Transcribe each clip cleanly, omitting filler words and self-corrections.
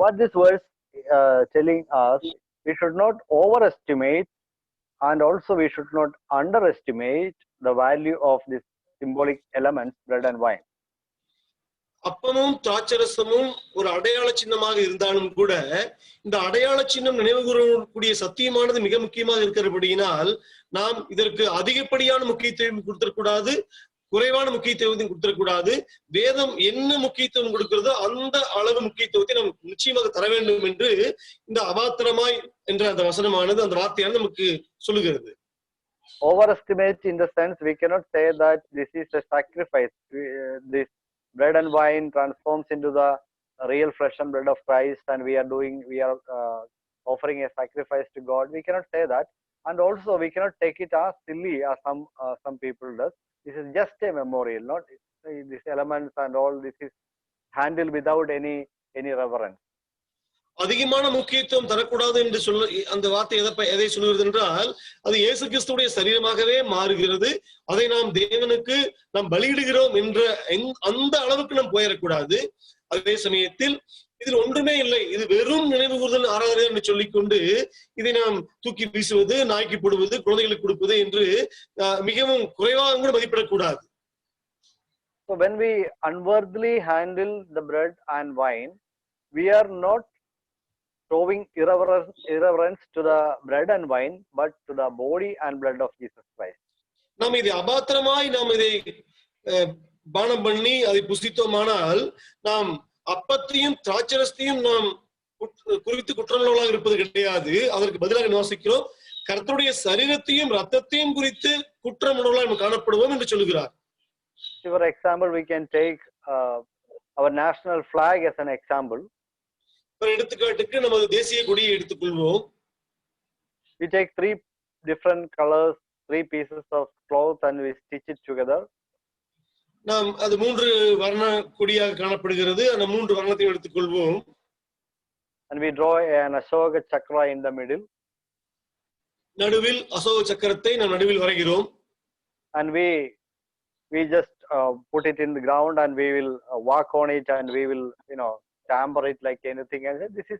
what this verse telling us, we should not overestimate and also we should not underestimate the value of this symbolic elements, bread and wine. அப்பமும் திராட்சரசமும் ஒரு அடையாள சின்னமாக இருந்தாலும் கூட இந்த அடையாள சின்னம் நினைவு கூறக்கூடிய சத்தியமானது மிக முக்கியமாக இருக்கிறபடியினால் நாம் இதற்கு அதிகப்படியான முக்கியத்துவம் கொடுத்திடக்கூடாது, குறைவான முக்கியத்துவத்தையும் கொடுத்திடக்கூடாது. வேதம் என்ன முக்கியத்துவம் கொடுக்கிறதோ அந்த அளவு முக்கியத்துவத்தை நாம் நிச்சயமாக தர வேண்டும் என்று இந்த அபாத்திரமாய் என்ற அந்த வசனமானது, அந்த வார்த்தையானது நமக்கு சொல்லுகிறது. Overestimate in the sense we cannot say that this is a sacrifice. This bread and wine transforms into the real flesh and blood of Christ, and we are offering a sacrifice to God. We cannot say that, and also we cannot take it as silly as some people does. This is just a memorial, not these elements and all. This is handled without any reverence. அதிகமான முக்கியத்துவம் தரக்கூடாது என்று சொல்ல அந்த வார்த்தை எதை சொல்லுகிறது என்றால், அது இயேசு கிறிஸ்துடைய சரீரமாகவே மாறுகிறது. அதை நாம் தேவனுக்கு நாம் பலியிடுகிறோம் என்ற அந்த அளவுக்கு நாம் போயிடக்கூடாது. அதே சமயத்தில் இதில் ஒன்றுமே இல்லை, இது வெறும் நினைவு கூறுதல் ஆராதனை என்று சொல்லிக்கொண்டு இதை நாம் தூக்கி வீசுவது, நாய்க்கு போடுவது, குழந்தைகளுக்கு கொடுப்பது என்று மிகவும் குறைவாக கூட மதிப்பிடக்கூடாது. So when we unworthily handle the bread and wine, we are not showing irreverence to the bread and wine, but to the body and blood of Jesus Christ. நாம் இதை அபாத்திரமாய் நாம் இதை பானம் பண்ணி அதை புசித்தோமானால் நாம் அப்பத்தையும் திராட்சரசத்தையும் நாம் குறித்து குற்றமுள்ளவர்களாக இருப்பது கிடையாது. அதற்கு பதிலாக வாசிக்கிறோம், கர்த்தருடைய சரீரத்தையும் ரத்தத்தையும் குறித்து குற்றமுள்ளவர்களாக நாம் காணப்படுவோம் என்று சொல்கிறார். For example, we can take our national flag as an example. எடுத்துக்காட்டுக்கு நமது தேசிய கொடியை எடுத்துக்கொள்வோம். We take three different colors, three pieces of cloth, and we stitch it together. நாம் அது மூன்று வர்ண கொடியாக காணப்படுகிறது. அந்த மூன்று வர்ணத்தையும் எடுத்துக்கொள்வோம். And we draw an Ashoka chakra in the middle. நடுவில் அசோக சக்கரத்தை நாம் நடுவில் வரைகிறோம். And we just put it in the ground and we will walk on it and we will tamper it like anything else. This is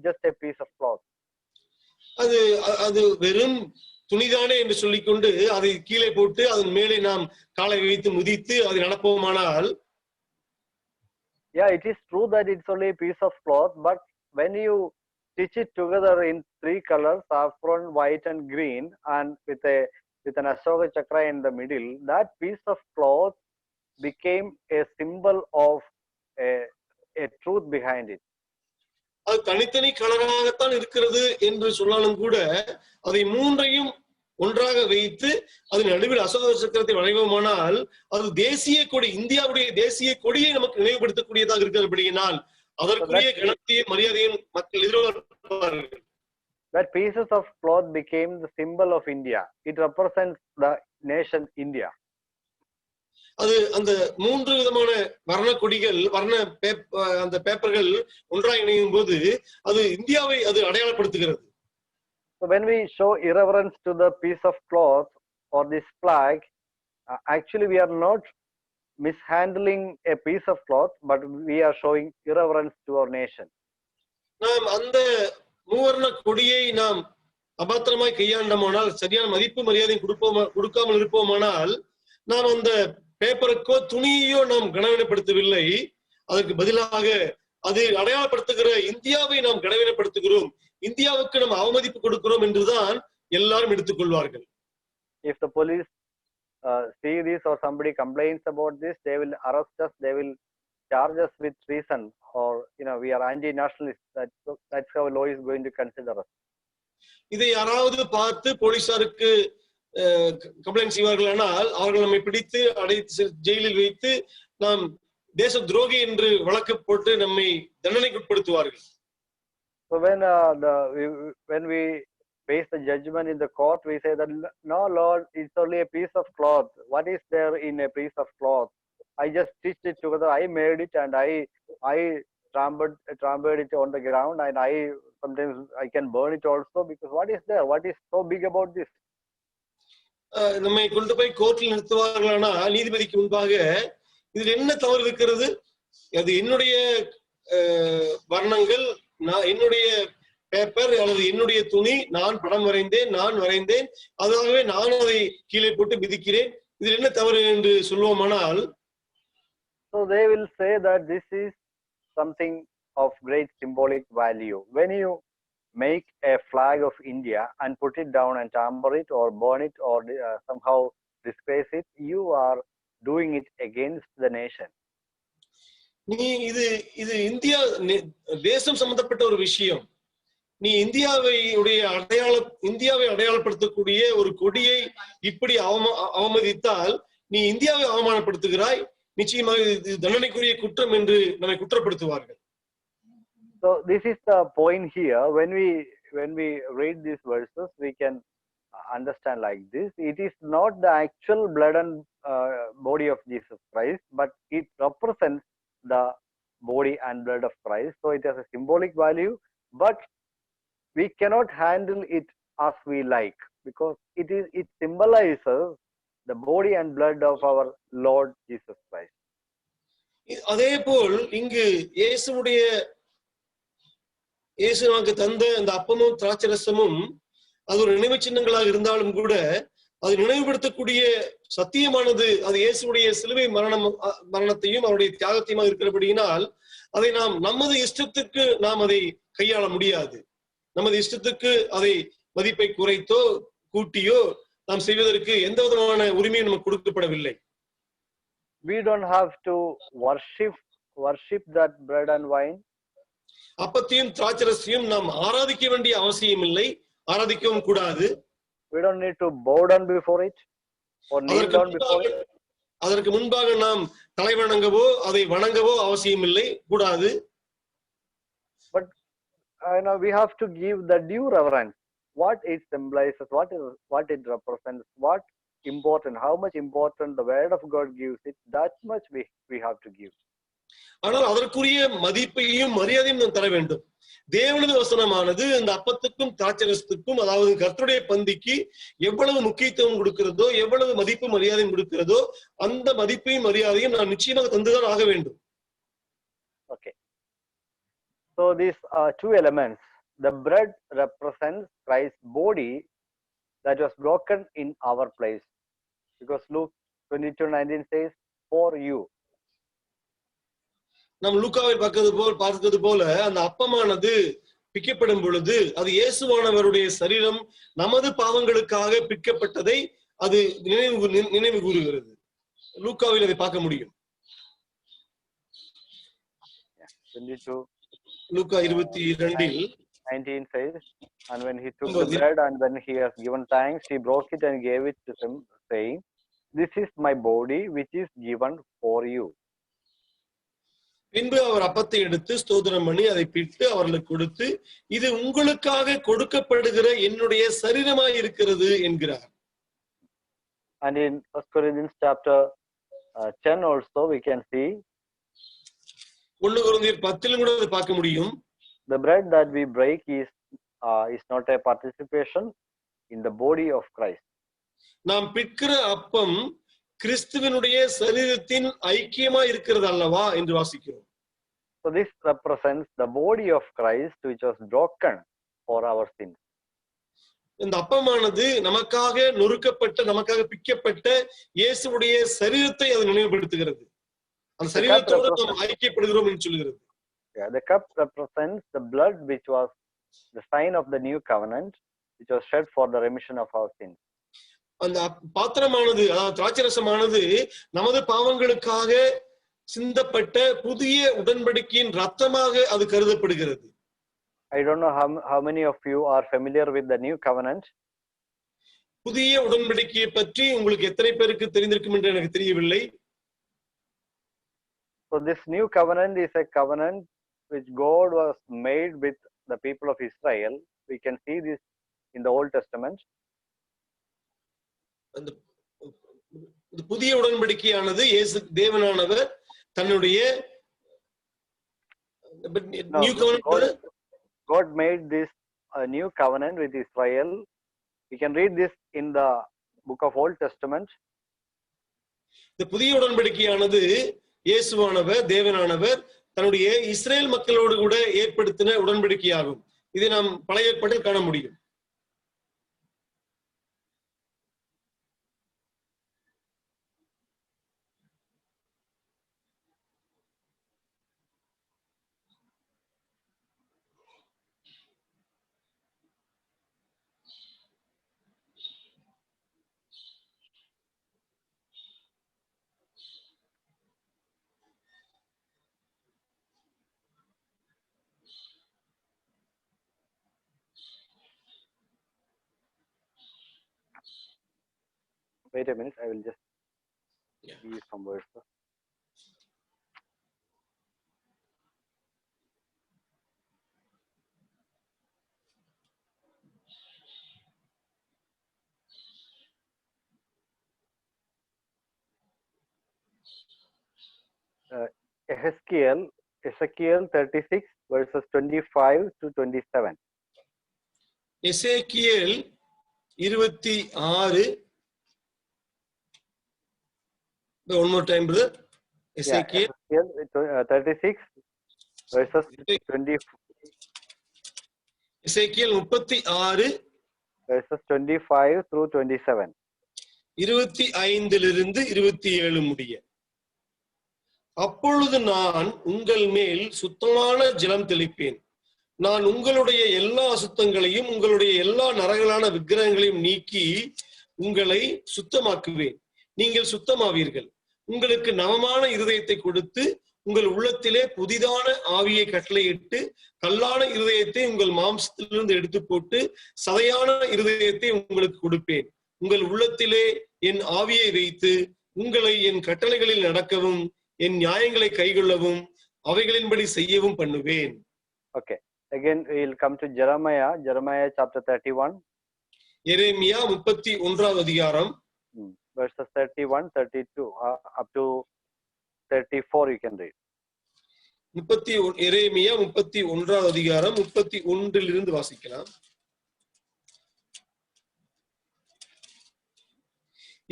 just a piece of cloth. அது வெறும் துணிதானே என்று சொல்லிக்கொண்டு அதை கீழே போட்டு அதன் மேலே நாம் காலை வைத்து முதித்து அதை நடப்போமானால், it is true that it's only a piece of cloth, but when you stitch it together in three colors, saffron, white and green, and with an Ashoka chakra in the middle, that piece of cloth became a symbol of a truth behind it. அது தனித்தனி கலராகத்தான் இருக்கிறது என்று சொன்னாலும் கூட அதை மூன்றையும் ஒன்றாக வைத்து அதன் நடுவில் அசோக சக்கரத்தை வரைவோமானால் அது தேசிய கொடி, இந்தியாவுடைய தேசிய கொடியை நமக்கு நினைவுபடுத்தக்கூடியதாக இருக்கிறபடியினால் அதற்குரிய கனத்தையும் மரியாதையும் மக்கள் எதிர்பார்ப்பார்கள். That pieces of cloth became the symbol of India. It represents the nation India. அது அந்த மூன்று விதமான வர்ண கொடிகள், அந்த பேப்பர்கள் ஒன்றாக இணையும் போது அது இந்தியாவை அது அடையாளப்படுத்துகிறது. So when we show irreverence to the piece of cloth or this flag, actually we are not mishandling a piece of cloth, but we are showing irreverence to our nation. நாம் அந்த மூவர்ண கொடியை நாம் அபாத்திரமாய் கையாண்டோமானால், சரியான மதிப்பு மரியாதை கொடுக்காமல் இருப்போமானால், நாம் அந்த பேப்பருக்கோ துணியோ நாம் கனவீனப்படுத்தவில்லை. அதற்கு பதிலாக அது அடையாளப்படுத்துகிற இந்தியாவை நாம் கனவீனப்படுத்துகிறோம், இந்தியாவுக்கு நாம் அவமதிப்பு கொடுக்கிறோம் என்றுதான் எல்லாரும் எடுத்துக்கொள்வார்கள். If the police see this or somebody complains about this, they will arrest us, they will charge us with treason, or we are anti-nationalists. That's how law is going to consider us. இதை யாராவது பார்த்து போலீசாருக்கு complaint செய்வார்கள் ஆனால் அவர்கள் நம்மை பிடித்து அடைத்து ஜெயிலில் வைத்து நாம் தேச துரோகி என்று வழக்கு போட்டு நம்மை தண்டனைக்கு உட்படுத்துவார்கள். So when we face the judgment in the court, we say that no, Lord, it's only a piece of cloth. What is there in a piece of cloth? I just stitched it together. I made it and I trampled it on the ground, and sometimes I can burn it also, because what is there? What is so big about this? நம்மை கொண்டு போய் கோர்ட்டில் நிறுத்துவார்களானா நீதிபதிக்கு முன்பாக இதில் என்ன தவறு இருக்கிறது? அது என்னுடைய வர்ணங்கள், நான் என்னுடைய பேப்பர் அல்லது என்னுடைய துணி, நான் படம் வரைந்தேன், நான் வரைந்தேன், அதாகவே நான் அதை கீழே போட்டு மிதிக்கிறேன், இதில் என்ன தவறு என்று சொல்லுவோமானால், so they will say that this is something of great symbolic value. When you make a flag of India and put it down and tamper it or burn it or somehow disgrace it, you are doing it against the nation. நீ இது India தேசம் சம்பந்தப்பட்ட ஒரு விஷயம். நீ இந்தியாவை அடையாளப்படுத்தக்கூடிய ஒரு கொடியை இப்படி அவமதித்தால் நீ இந்தியாவை அவமானப்படுத்துகிறாய். நிச்சயமாக இது தண்டனைக்குரிய குற்றம் என்று நம்மை குற்றப்படுத்துவார்கள். So this is the point here. When we read these verses, we can understand like this. It is not the actual blood and body of Jesus Christ, but it represents the body and blood of Christ. So it has a symbolic value, but we cannot handle it as we like, because it symbolizes the body and blood of our Lord Jesus Christ. அதேபோல் இங்கு இயேசு நமக்கு தந்த அந்த அப்பமும் திராட்சரசமும் அது ஒரு நினைவு சின்னங்களாக இருந்தாலும் கூட அது நினைவுபடுத்தக்கூடிய சத்தியமானது அது இயேசுடைய சிலுவை மரணத்தையும் அவருடைய தியாகத்தையும் இருக்கிறபடியினால் அதை நாம் நமது இஷ்டத்துக்கு நாம் அதை கையாள முடியாது. நமது இஷ்டத்துக்கு அதை மதிப்பை குறைத்தோ கூட்டியோ நாம் செய்வதற்கு எந்த விதமான உரிமையும் நமக்கு கொடுக்கப்படவில்லை. We don't have to worship that bread and wine. அப்பத்தையும் திராட்சரசையும் நாம் ஆராதிக்க வேண்டிய அவசியம் இல்லை, ஆராதிக்கவும் கூடாது. We don't need to bow down before it or kneel down before it. அதற்கு முன்பாக நாம் தலை வணங்கவோ அதை வணங்கவோ அவசியம் இல்லை, கூடாது. But we have to give the due reverence. What it symbolizes, what it represents, what important, how much important the word of God gives it, that much we have to give. ஆனால் அதற்குரிய மதிப்பையும் மரியாதையும் நாம் தர வேண்டும். தேவனது வசனமானது இந்த அப்பத்துக்கும் திராட்சரசத்துக்கும், அதாவது கர்த்தருடைய பந்திக்கு எவ்வளவு முக்கியத்துவம் கொடுக்கிறதோ, எவ்வளவு மதிப்பு மரியாதையும் கொடுக்கிறதோ, அந்த மதிப்பையும் மரியாதையும் நாம் நிச்சயமாக தந்துதான் ஆக வேண்டும். Okay. So these are two elements. The bread represents Christ's body that was broken in our place, because Luke 22:19 says, "For you." நாம் லூக்காவில் பார்க்கிறது போல அந்த அப்பமானது பிக்கப்படும் பொழுது அது இயேசுவானவருடைய சரீரம் நமது பாவங்களுக்காக பிக்கப்பட்டதை அது நினைவு கூறுகிறது. லூக்காவில் அதை பார்க்க முடியும். லூக்கா 22:19 says, "And when he took the bread and when he has given thanks, he broke it and gave it to them, saying, This is my body which is given for you." பின்பு அவர் அப்பத்தை எடுத்து ஸ்தோத்திரம் பண்ணி அதை பிட்டு அவர்களுக்கு கொடுத்து, இது உங்களுக்காக கொடுக்கப்படுகிற என்னுடைய சரீரமாய் இருக்கிறது என்கிறார். And in 1 Corinthians chapter 10 also we can see, 1 கொரிந்தியர் 10 கூட அதை பார்க்க முடியும். The bread that we break is not a participation in the body of Christ. நாம் பிற்கிற அப்பம் கிறிஸ்துவினுடைய சரீரத்தின் ஐக்கியமா இருக்கிறது அல்லவா என்று வாசிக்கிறோம். So this represents the body of Christ which was broken for our sins. இந்த அப்பமானது நமக்காக நொறுக்கப்பட்ட, நமக்காக பிக்கப்பட்ட இயேசுவுடைய சரீரத்தை அது நினைவுபடுத்துகிறது. அந்த சரீரத்தோடு நாம் ஐக்கியப்படுகிறோம் என்று சொல்கிறது. The cup represents the blood which was the sign of the new covenant, which was shed for the remission of our sins. அந்த பாத்திரமானது, திராட்சரசமானது நமது பாவங்களுக்காக சிந்தப்பட்ட புதிய உடன்படிக்கையின் ரத்தமாக அது கருதப்படுகிறது. I don't know how many of you are familiar with the new covenant. புதிய உடன்படிக்கையை பற்றி உங்களுக்கு எத்தனை பேருக்கு தெரிந்திருக்கும் என்று எனக்கு தெரியவில்லை. So this new covenant is a covenant which God was made with the people of Israel. We can see this in the Old Testament. அந்த புதிய உடன்படிக்கையானது இயேசு தேவனானவர் தன்னுடைய God made this new covenant with Israel. We can read this in the book of Old Testament. இந்த புதிய உடன்படிக்கையானது இயேசுவானவர் தேவனானவர் தன்னுடைய Israel மக்களோடு கூட ஏற்படுத்தின உடன்படிக்கையாகும். இதை நாம் பழைய ஏற்பாட்டில் காண முடியும். Wait a minute, I will just give you some words. Ezekiel 36 verses 25 to 27. Ezekiel 26. One more time, brother. Ezekiel 36 verses 20. Ezekiel 36 verses 25 through 27. 25 27 முடிய. அப்பொழுது நான் உங்கள் மேல் சுத்தமான ஜலம் தெளிப்பேன். நான் உங்களுடைய எல்லா அசுத்தங்களையும் உங்களுடைய எல்லா நரகலான விக்கிரகங்களையும் நீக்கி உங்களை சுத்தமாக்குவேன். நீங்கள் சுத்தமாவீர்கள். உங்களுக்கு நவமான இருதயத்தை கொடுத்து உங்கள் உள்ளத்திலே புதிதான ஆவியை கட்டளையிட்டு கல்லான இருதயத்தை உங்கள் மாம்சத்திலிருந்து எடுத்து போட்டு சதையான இருதயத்தை உங்களுக்கு கொடுப்பேன். உங்கள் உள்ளத்திலே என் ஆவியை வைத்து உங்களை என் கட்டளைகளில் நடக்கவும் என் நியாயங்களை கைக்கொள்ளவும் அவைகளின்படி செய்யவும் பண்ணுவேன். Okay, again we will come to Jeremiah chapter 31. எரேமியா 31வது அதிகாரம் verses 31 32 up to 34 you can read. எரேமியா 31வது அதிகாரம் 31 வாசிக்கலாம்.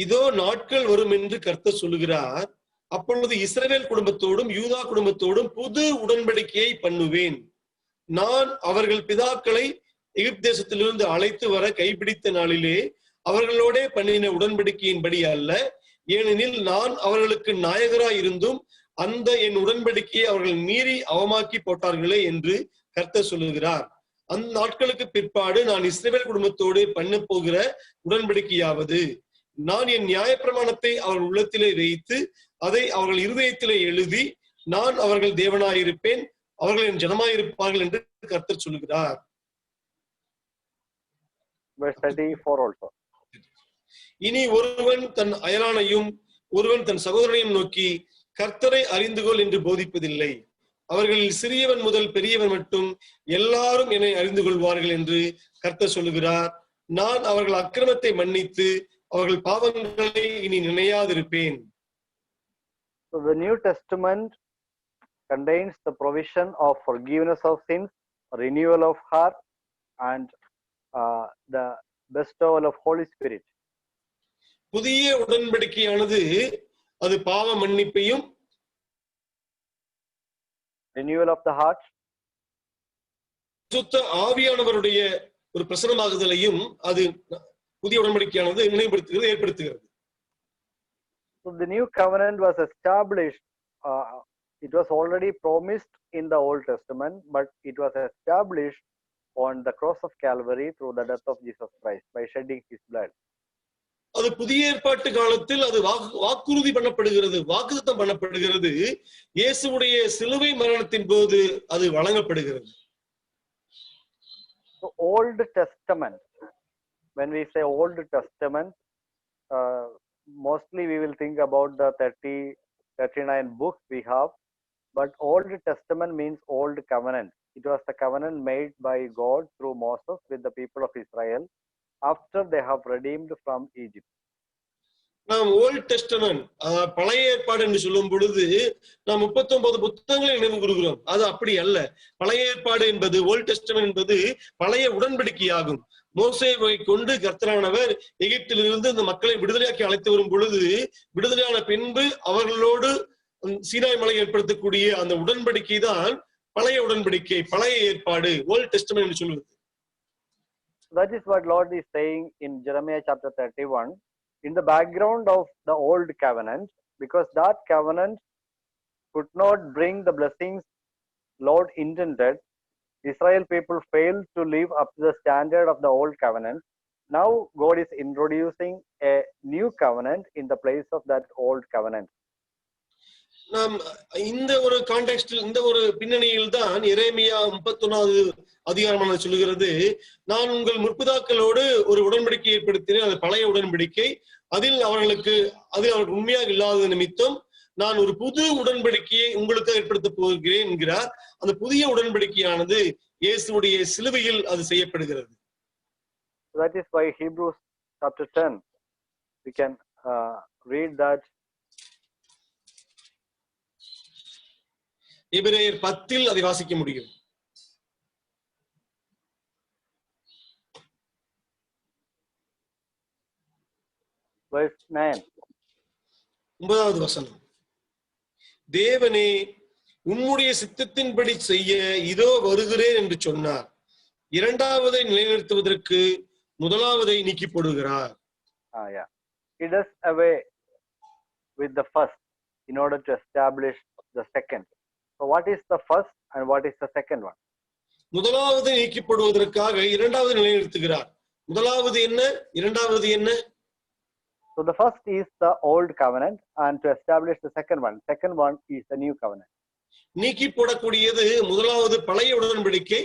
இதோ நாட்கள் வரும் என்று கர்த்தர் சொல்லுகிறார். அப்பொழுது இஸ்ரவேல் குடும்பத்தோடும் யூதா குடும்பத்தோடும் புது உடன்படிக்கையை பண்ணுவேன். நான் அவர்கள் பிதாக்களை எகிப்து தேசத்திலிருந்து அழைத்து வர கைப்பிடித்த நாளிலே அவர்களோட பண்ணின உடன்படிக்கையின்படி அல்ல, ஏனெனில் நான் அவர்களுக்கு நாயகராய் இருந்தும் அந்த என் உடன்படிக்கையை அவர்கள் மீறி அவமாக்கி போட்டார்களே என்று கர்த்தர் சொல்லுகிறார். அந்த நாட்களுக்கு பிற்பாடு நான் இஸ்ரவேல் குடும்பத்தோடு பண்ண போகிற உடன்படிக்கையாவது, நான் என் நியாயப்பிரமாணத்தை அவர்கள் உள்ளத்திலே வைத்து அதை அவர்கள் இருதயத்திலே எழுதி நான் அவர்கள் தேவனாயிருப்பேன், அவர்கள் என் ஜனமாயிருப்பார்கள் என்று கர்த்தர் சொல்லுகிறார். Verse 34 also. இனி ஒருவன் தன் அயலானையும் ஒருவன் தன் சகோதரனையும் நோக்கி கர்த்தரை அறிந்து கொள் என்று போதிப்பதில்லை. அவர்களில் சிறியவன் முதல் பெரியவன் மட்டும் எல்லாரும் என்னை அறிந்து கொள்வார்கள் என்று கர்த்தர் சொல்லுகிறார். நான் அவர்கள் அக்கிரமத்தை மன்னித்து அவர்கள் பாவங்களை இனி நினையாதிருப்பேன். So the New Testament contains the provision of forgiveness of sins, renewal of heart, and the bestowal of Holy Spirit. புதிய உடன்படிக்கையானது அது பாவ மன்னிப்பையும் renewal of the heart, சுத்த ஆவியானவருடைய ஒரு பிரசன்னமாகுதலையும் அது புதிய உடன்படிக்கையானது நினைவுபடுத்துகிறது, ஏற்படுத்துகிறது. So the new covenant was established. It was already promised in the Old Testament, but it was established on the cross of Calvary through the death of Jesus Christ by shedding his blood. அது புதிய ஏற்பாட்டு காலத்தில் அது வாக்குறுதி பண்ணப்படுகிறது, வாக்குத்தத்தம் பண்ணப்படுகிறது. இயேசுவுடைய சிலுவை மரணத்தின் போது அது வழங்கப்படுகிறது. So Old Testament, when we say Old Testament, mostly we will think about the 39 books we have, but Old Testament means Old Covenant. It was the covenant made by God through Moses with the people of Israel after they have redeemed from Egypt. நாம் volt testament, பழைய ஏற்பாடு என்று சொல்லும் பொழுது நாம் 39 புத்தகங்களை நினைவு கூறுகிறோம். அது அப்படி அல்ல. பழைய ஏற்பாடு என்பது, ஓல்ட் டெஸ்டமென்ட் என்பது பழைய உடன்படிக்கையாகும். மோசேவை கொண்டு கர்த்தரானவர் எகிப்திலிருந்து இந்த மக்களை விடுதலையாக்கி அழைத்து வரும் பொழுது, விடுதலையான பின்பு அவர்களோடு சீனாய் மலை ஏற்படுத்தக்கூடிய அந்த உடன்படிக்கை தான் பழைய உடன்படிக்கை, பழைய ஏற்பாடு, ஓல்ட் டெஸ்டமென்ட் என்று சொல்லுவது. That is what Lord is saying in Jeremiah chapter 31. In the background of the old covenant, because that covenant could not bring the blessings Lord intended, Israel people failed to live up to the standard of the old covenant. Now God is introducing a new covenant in the place of that old covenant. நாம் இந்த ஒரு கான்டெக்ஸ்டில், இந்த ஒரு பின்னணியில் தான் எரேமியா 31வது அதிகாரமானது சொல்லுகிறது, நான் உங்கள் முற்பிதாக்களோடு ஒரு உடன்படிக்கை ஏற்படுத்தினேன், அது பழைய உடன்படிக்கை, அதில் அவர்கள் உண்மையாக இல்லாத நிமித்தம் நான் ஒரு புது உடன்படிக்கையை உங்களுக்கு ஏற்படுத்த போகிறேன் என்கிறார். அந்த புதிய உடன்படிக்கையானது இயேசுவுடைய சிலுவையில் அது செய்யப்படுகிறது. That is why Hebrews chapter 10, we can read that. எபிரேயர் 10 அதை வாசிக்க முடியும். Verse 9. 9வது வசனம். தேவனே உம்முடைய சித்தத்தின்படி செய்ய இதோ வருகிறேன் என்று சொன்னார். இரண்டாவதை நிலைநிறுத்துவதற்கு முதலாவதை நீக்கி போடுகிறார். Yeah. He does away with the first in order to establish the second. So what is the first and what is the second one? முதலாவது நீக்கப்படுவதற்காக இரண்டாவது நிலைநிறுத்துகிறார். முதலாவது என்ன, இரண்டாவது என்ன? So the first is the old covenant, and to establish the second one is the new covenant. நீக்கி போடக்கூடியது முதலாவது பழைய உடன்படிக்கை,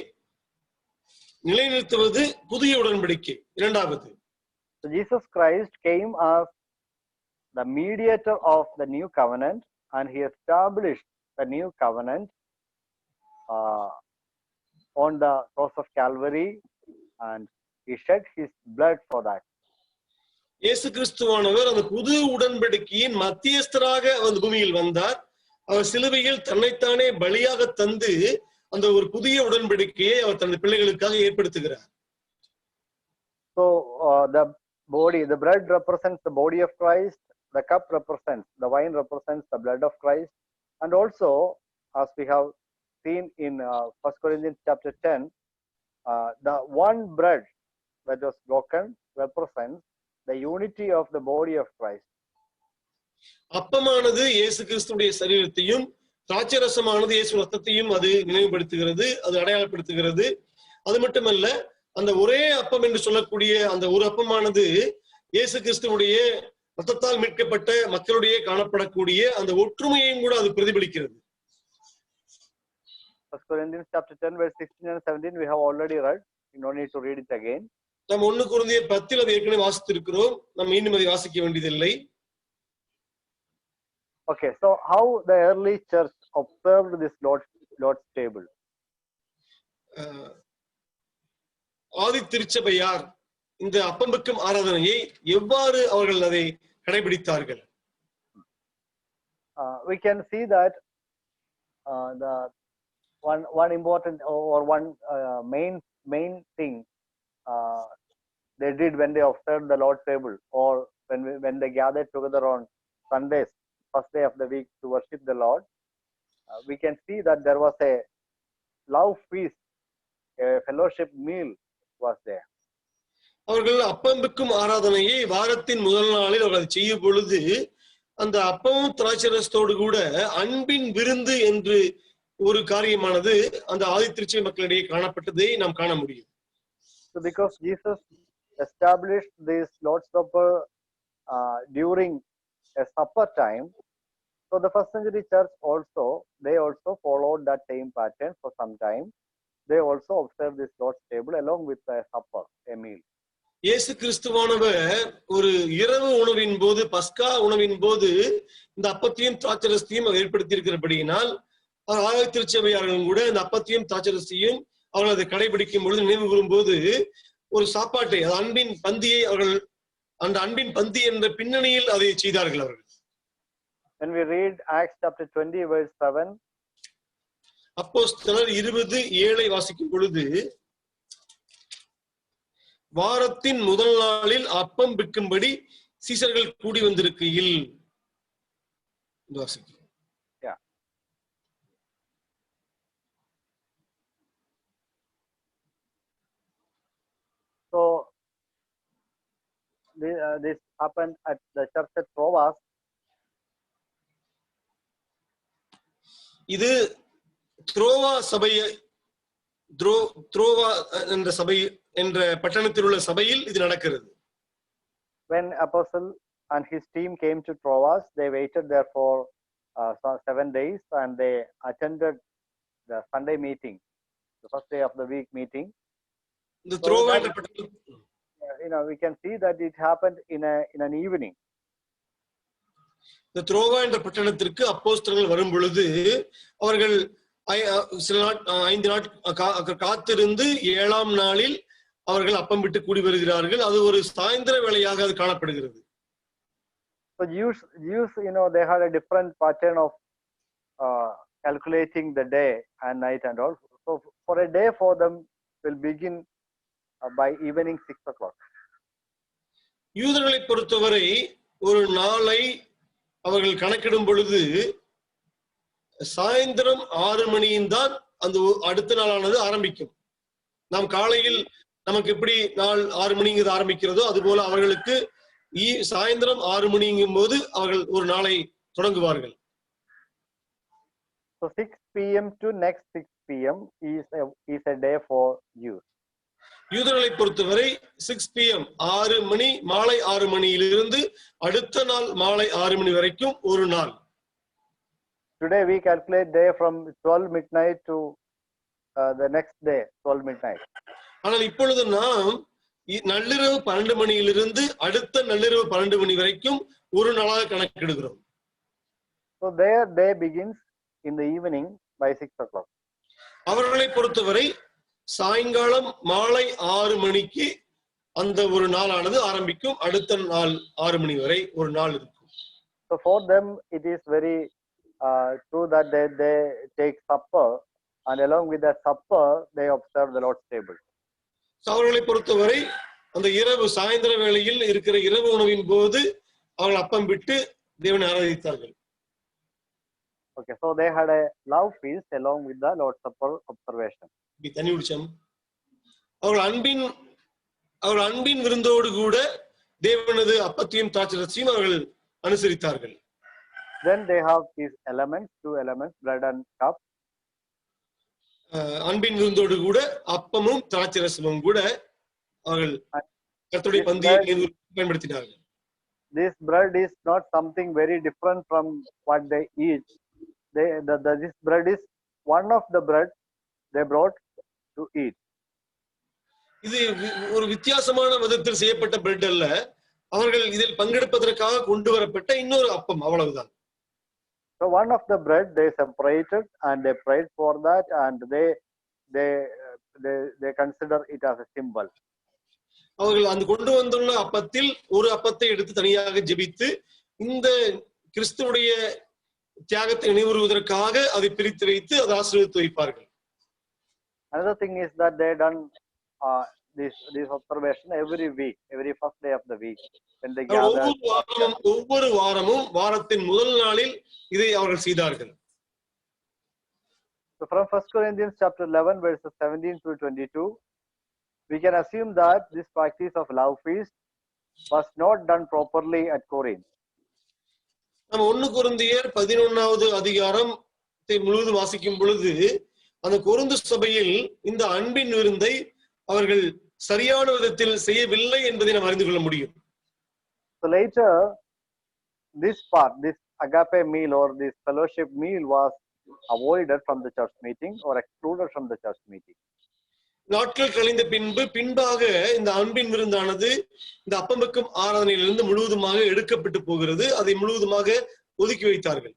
நிலைநிறுத்துவது புதிய உடன்படிக்கை இரண்டாவது. So Jesus Christ came as the mediator of the new covenant, and he established the new covenant on the cross of Calvary, and he shed his blood for that. இயேசு கிறிஸ்துவானவர் அந்த புது உடன்படிக்கையின் மத்தியஸ்தராக அந்த பூமியில் வந்தார். அவர் சிலுவையில் தன்னைத்தானே பலியாக தந்து அந்த ஒரு புதிய உடன்படிக்கையை அவர் தனது பிள்ளைகளுக்காக ஏற்படுத்துகிறார். So the bread represents the body of Christ, the cup represents, the wine represents the blood of Christ, and also, as we have seen in 1 Corinthians chapter 10, the one bread that was broken represents the unity of the body of Christ. அப்பமானது இயேசு கிறிஸ்துவுடைய சரீரத்தையும், திராட்சரசமானது இயேசு ரத்தத்தையும் அது நினைவுபடுத்துகிறது, அது அடையாளப்படுத்துகிறது. அது மட்டுமல்ல, அந்த ஒரே அப்பம் என்று சொல்லக்கூடிய அந்த ஒரு அப்பமானது இயேசு கிறிஸ்துவுடைய ரத்தத்தால் மீட்கப்பட்ட மக்களுடைய காணப்படக்கூடிய அந்த ஒற்றுமையையும் கூட அது பிரதிபலிக்கிறது. 1 Corinthians chapter 10 verse 16 and 17 we have already read. We don't need to read it again. நாம் 1 கொரிந்தியர் 10 அதை ஏற்கனவே வாசித்திருக்கிறோம். நாம் மீண்டும் அதை வாசிக்க வேண்டியதில்லை. Okay, so how the early church observed this Lord's table? ஆதி திருச்சபையார் இந்த அப்பம்புக்கும் ஆராதனையை எவ்வாறு அவர்கள் அதை கடைபிடித்தார்கள்? We can see that the one important or one main thing they did when they observed the Lord's table, or when they gathered together on Sundays, first day of the week, to worship the Lord, we can see that there was a love feast, a fellowship meal was there. அவர்கள் அப்பம்புக்கும் ஆராதனையை வாரத்தின் முதல் நாளில் அவர்கள் செய்யும் பொழுது அந்த அப்பமும் திராட்சரசத்தோடு கூட அன்பின் விருந்து என்று ஒரு காரியமானது அந்த ஆதி திருச்சபை மக்களிடையே காணப்பட்டதை நாம் காண முடியும். So because Jesus established this Lord's Supper during a supper time, so the first century church they also followed that same pattern for some time. They also observed this Lord's table along with a supper, a meal. இயேசு கிறிஸ்துவானவர் ஒரு இரவு உணவின் போது, பஸ்கா உணவின் போது இந்த அப்பத்தையும் திராட்சரசத்தையும் ஏற்படுத்தி இருக்கிறபடியினால் ஆதி திருச்சபையார்களும் கூட இந்த அப்பத்தையும் திராட்சரசத்தையும் அவர்கள் அதை கடைபிடிக்கும் பொழுது, நினைவு கூறும்போது ஒரு சாப்பாட்டை, அன்பின் பந்தியை அவர்கள் அந்த அன்பின் பந்தி என்ற பின்னணியில் அதை செய்தார்கள் அவர்கள். When we read Acts chapter 20 verse 7, அப்போஸ்தலர் 20:7 வாசிக்கும் பொழுது, வாரத்தின் முதல் நாளில் அப்பம் விற்கும்படி சீசர்கள் கூடி வந்திருக்கையில், this happened at the church at Troas. இது த்ரோவா சபை த்ரோவா என்ற சபை என்ற பட்டணத்தில் உள்ள சபையில் இது நடக்கிறது. When apostle and his team came to Troas, they waited there for 7 days and they attended the Sunday meeting, the first day of the week meeting. இந்த த்ரோவா என்ற பட்டணம், we can see that it happened in an evening. இந்த த்ரோவா என்ற பட்டணத்திற்கு அப்போஸ்தலர்கள் வரும் பொழுது அவர்கள் சில 5 நாட்கள் காத்திருந்து 7ஆம் நாளில் அவர்கள் அப்பம் விட்டு கூடி வருகிறார்கள். அது ஒரு சாயந்திர வேளையாக அது காணப்படுகிறது. So Jews, they had a different pattern of calculating the day and night and all. So for a day for them will begin by evening 6 o'clock. யூதர்களை பொறுத்தவரை ஒரு நாளை அவர்கள் கணக்கிடும் பொழுது சாயந்திரம் 6 மணியின் தான் அந்த அடுத்த நாளானது ஆரம்பிக்கும். நாம் காலையில் நமக்கு எப்படி நாள் 6 மணிங்கிறது ஆரம்பிக்கிறதோ அதுபோல அவர்களுக்கு சாயந்திரம் 6 மணிங்கும் போது அவர்கள் ஒரு நாளை தொடங்குவார்கள். So 6 p.m. to next 6 p.m. is a day for Jews. யூதர்களை பொறுத்தவரை 6 p.m. 6 மணி மாலை 6 மணியிலிருந்து அடுத்த நாள் மாலை 6 மணி வரைக்கும் ஒரு நாள். Today we calculate day from 12 midnight to the next day 12 midnight. ஆனால் இப்பொழுது நாம் நள்ளிரவு 12 மணியிலிருந்து அடுத்த நள்ளிரவு 12 மணி வரைக்கும் ஒரு நாளாக கணக்கிடுகிறோம். So their day begins in the evening by 6 o'clock. அவர்களை பொறுத்தவரை சாயங்காலம் மாலை 6 மணிக்கு அந்த ஒரு நாளானது ஆரம்பிக்கும். அடுத்த நாள் 6 மணி வரை ஒரு நாள் இருக்கும். So for them it is very true that they take supper, and along with that supper they observe the Lord's table. அவர்களை பொறுத்தவரை அந்த இரவு சாயந்திர வேளையில் இருக்கிற இரவு உணவின் போது அவர்கள் அப்பம் விட்டு தேவனை ஆராதித்தார்கள். Okay, so they had a love feast along with the Lord's Supper observation. தண்ணி குடிச்சோம். அவர்கள் அன்பின் விருந்தோடு கூட தேவனது அப்பத்தையும் திராட்சைரசத்தையும் அவர்கள் அனுசரித்தார்கள். Then they have these elements, 2 elements, bread and cup. அன்பின் விருந்தோடு கூட அப்பமும் திராட்சைரசமும் கூட அவர்கள் கர்த்தருடைய பந்தியை பயன்படுத்தினார்கள். This bread is not something very different from what they eat. This bread is one of the bread they brought to eat. இது ஒரு வித்தியாசமான விதத்தில் செய்யப்பட்ட பிரெட் அல்ல, அவர்கள் இதில் பங்கெடுப்பதற்காக கொண்டு வரப்பட்ட இன்னொரு அப்பம், அவ்வளவுதான். So one of the bread they separated and they prayed for that, and they consider it as a symbol. அவர்கள் அந்த கொண்டு வந்துள்ள அப்பத்தில் ஒரு அப்பத்தை எடுத்து தனியாக ஜெபித்து இந்த கிறிஸ்துவுடைய தியாகத்தை நினைவுறுவதற்காக அதை பிரித்து வைத்து அதை ஆசீர்வதித்து வைப்பார்கள். Another thing is that they done this observation every week, every first day of the week when they gather. ஒவ்வொரு வாரமும் வாரத்தின் முதல் நாளில் இதை அவர்கள் செய்தார்கள். So from 1 Corinthians chapter 11 verses 17 through 22, we can assume that this practice of love feast was not done properly at Corinth. நம்ம 1 கொரிந்தியர் 11வது அதிகாரத்தை முழுவதும் வாசிக்கும் பொழுது அந்த கொரிந்து சபையில் இந்த அன்பின் விருந்தை அவர்கள் சரியான விதத்தில் செய்யவில்லை என்பதை நாம் அறிந்து கொள்ள முடியும். So later this agape meal or this fellowship meal was avoided from the church meeting or excluded from the church meeting. நாட்கள் கழிந்த பின்பாக இந்த அன்பின் விருந்தானது இந்த அப்பம்பக்கும் ஆராதனையிலிருந்து முழுவதுமாக எடுக்கப்பட்டு போகிறது. அதை முழுவதுமாக ஒதுக்கி வைத்தார்கள்.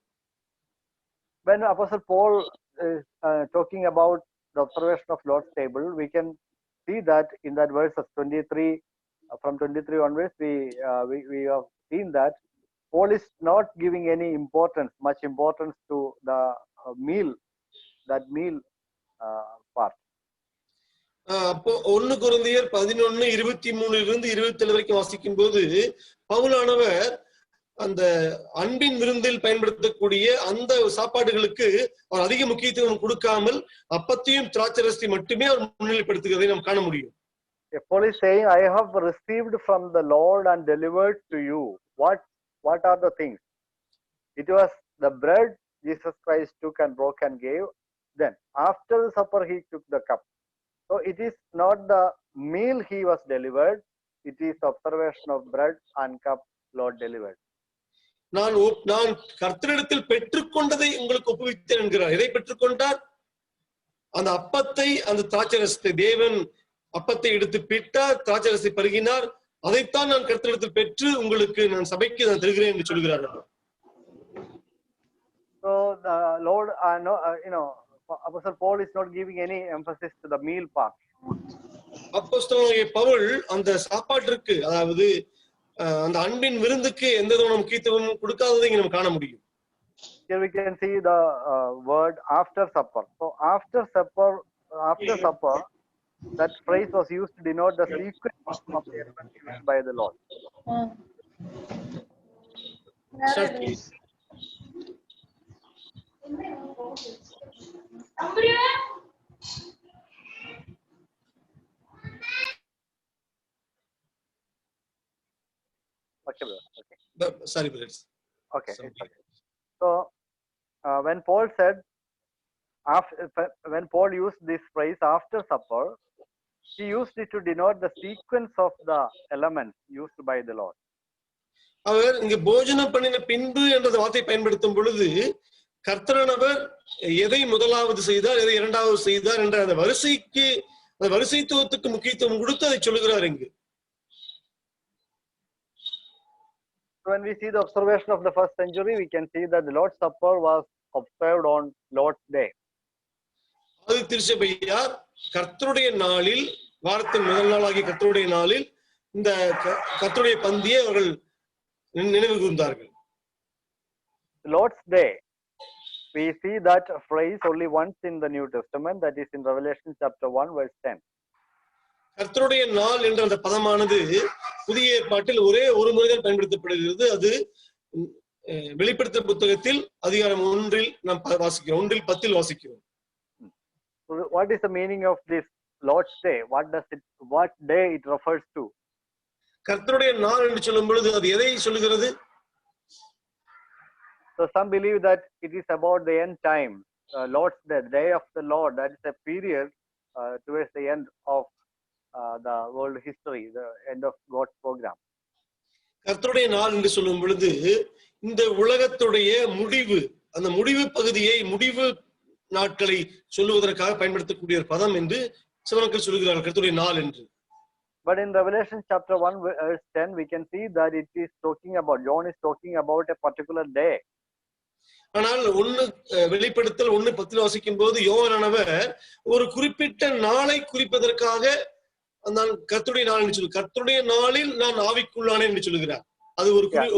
When Apostle Paul is talking about the observation of Lord's table, we can see that in that verses 23 from 23 onwards, we have seen that Paul is not giving any much importance to the meal part. அப்போ 1 கொரிந்தியர் 11:23 27 வரைக்கும் வாசிக்கும் போது பவுலானவர் அந்த அன்பின் விருந்தில் பயன்படுத்தக்கூடிய அந்த சாப்பாடுகளுக்கு அவர் அதிக முக்கியத்துவம் கொடுக்காமல் அப்பத்தையும் திராட்சரசத்தையும் மட்டுமே அவர் முன்னிலைப்படுத்துகிறதை நாம் காண முடியும். Paul is saying, I have received from the Lord and delivered to you. What are the things? It was the bread Jesus Christ took and broke and gave. Then after the supper, he took the cup. So it is not the meal he was delivered, it is observation of bread and cup Lord delivered. நான் கர்த்தரிடத்தில் பெற்றுக்கொண்டதை உங்களுக்கு ஒப்புவித்தேன் என்கிறார். எதை பெற்றுக்கொண்டார்? அந்த அப்பத்தை, அந்த திராட்சரசத்தை. தேவன் அப்பத்தை எடுத்து பிட்டார், திராட்சரசத்தை பருகினார். அதைத்தான் நான் கர்த்தரிடத்தில் பெற்று உங்களுக்கு நான் சபைக்கு நான் தருகிறேன் என்று சொல்கிறார். So the Lord, Apostle Paul is not giving any emphasis to the meal part. அப்போஸ்தலனாகிய பவுல் அந்த சாப்பாட்டிற்கு, அதாவது அந்த அன்பின் விருந்துக்கு எந்த விதமான முக்கியத்துவம் கொடுக்காததை நம்ம காண முடியும். Here we can see the word after supper. So after supper, that phrase was used to denote the sequence of the events given by the Lord. Start, please. Okay, brother. Okay. Sorry, brothers. Okay. So when Paul said, when Paul used this phrase after supper, he used it to denote the sequence of the elements used by the Lord. அவர் இங்க போஜனம் பண்ணின பின்பு என்ற வார்த்தை பயன்படுத்தும் பொழுது கர்த்தரானவர் எதை முதலாவது செய்தார், எதை இரண்டாவது செய்தார் என்ற அந்த வரிசைக்கு, அந்த வரிசைத்துவத்துக்கு முக்கியத்துவம் கொடுத்து அதை சொல்லுகிறார் இங்கு. When we see the observation of the first century, we can see that the Lord's Supper was observed on Lord's Day. அது திருச்சபையார் கர்த்தருடைய நாளில், வாரத்தின் முதல் நாளாகிய கர்த்தருடைய நாளில் இந்த கர்த்தருடைய பந்தியை அவர்கள் நினைவு கூர்ந்தார்கள். Lord's Day, we see that phrase only once in the New Testament, that is in Revelation chapter 1 verse 10. கர்த்தருடைய நாள் என்ற அந்த பதமானது புதிய ஏற்பாட்டில் ஒரே ஒரு முறைதான் பயன்படுத்தப்படுகிறது. அது வெளிப்படுத்தல் புத்தகத்தில் அதிகாரம் 1 நாம் வாசிக்கிறோம், 1:10 வாசிக்கிறோம். What is the meaning of this Lord's Day? What day it refers to? கர்த்தருடைய நாள் என்று சொல்லும் பொழுது அது எதை சொல்லுகிறது? So some believe that it is about the end time. Lord's Day, the day of the Lord, that is a period towards the end of the world history, the end of God's program. கர்த்தருடைய நாள் என்று சொல்லும் பொழுது இந்த உலகத்துடைய முடிவு, அந்த முடிவு பகுதியை, முடிவு நாட்களை சொல்லுவதற்காக பயன்படுத்தக்கூடிய ஒரு பதம் என்று சில மக்கள் சொல்கிறார்கள், கர்த்தருடைய நாள் என்று. But in Revelation chapter 1 verse 10, we can see that it is talking about, John is talking about a particular day. ஆனால் வெளிப்படுத்தல் 1:10 வாசிக்கும் போது யோவானானவர் ஒரு குறிப்பிட்ட நாளை குறிப்பதற்காக நான் கர்த்தருடைய நாள் என்று சொல்லு, கர்த்தருடைய நாளில் நான் ஆவிக்குள்ளானேன் என்று சொல்லுகிறார். அது